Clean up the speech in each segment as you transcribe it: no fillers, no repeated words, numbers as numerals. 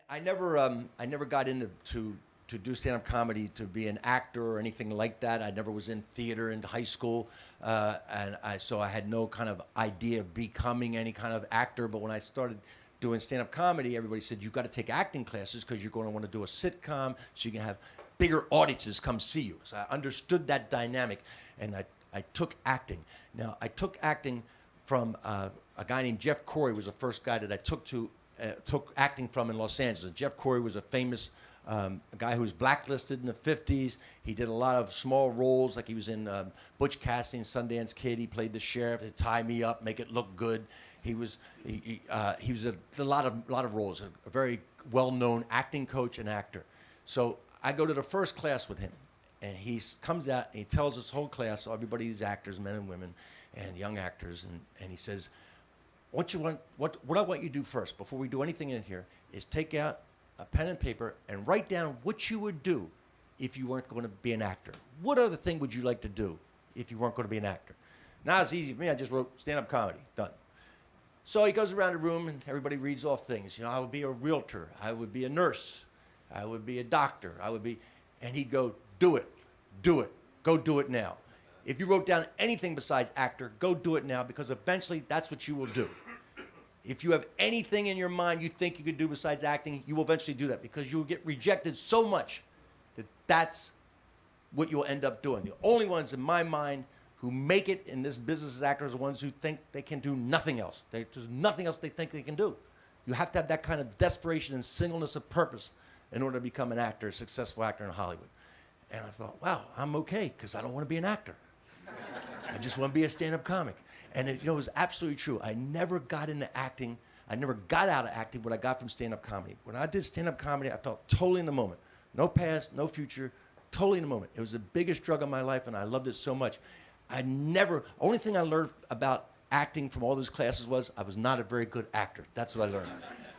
I never got into to do stand-up comedy to be an actor or anything like that. I never was in theater in high school, so I had no kind of idea of becoming any kind of actor. But when I started doing stand-up comedy, everybody said you've got to take acting classes because you're going to want to do a sitcom, so you can have bigger audiences come see you. So I understood that dynamic, and I took acting. Now I took acting from a guy named Jeff Corey was the first guy that I took acting from in Los Angeles. Jeff Corey was a famous a guy who was blacklisted in the 50s. He did a lot of small roles, like he was in Butch Cassidy and Sundance Kid. He played the sheriff, to tie me up, make it look good. He was a lot of roles. A very well-known acting coach and actor. So I go to the first class with him, and he comes out and he tells this whole class, so everybody, these actors, men and women, and young actors, and he says, what I want you to do first, before we do anything in here, is take out a pen and paper and write down what you would do if you weren't going to be an actor. What other thing would you like to do if you weren't going to be an actor? Now it's easy for me. I just wrote stand-up comedy. Done. So he goes around the room and everybody reads off things. You know, I would be a realtor. I would be a nurse. I would be a doctor. And he'd go, do it. Do it. Go do it now. If you wrote down anything besides actor, go do it now, because eventually that's what you will do. If you have anything in your mind you think you could do besides acting, you will eventually do that, because you will get rejected so much that that's what you'll end up doing. The only ones in my mind who make it in this business as actors are the ones who think they can do nothing else. There's nothing else they think they can do. You have to have that kind of desperation and singleness of purpose in order to become an actor, a successful actor in Hollywood. And I thought, wow, I'm okay, because I don't want to be an actor. I just want to be a stand-up comic. And it was absolutely true. I never got into acting. I never got out of acting what I got from stand-up comedy. When I did stand-up comedy, I felt totally in the moment. No past, no future, totally in the moment. It was the biggest drug of my life, and I loved it so much. Only thing I learned about acting from all those classes was I was not a very good actor. That's what I learned.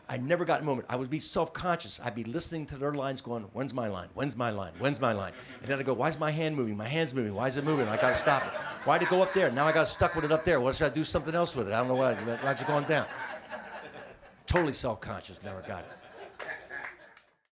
I never got in a moment. I would be self-conscious. I'd be listening to their lines going, when's my line? When's my line? When's my line? And then I'd go, why's my hand moving? My hand's moving. Why is it moving? I got to stop it. Why'd it go up there? Now I got stuck with it up there. What should I do something else with it? I don't know why'd you going down? Totally self-conscious. Never got it.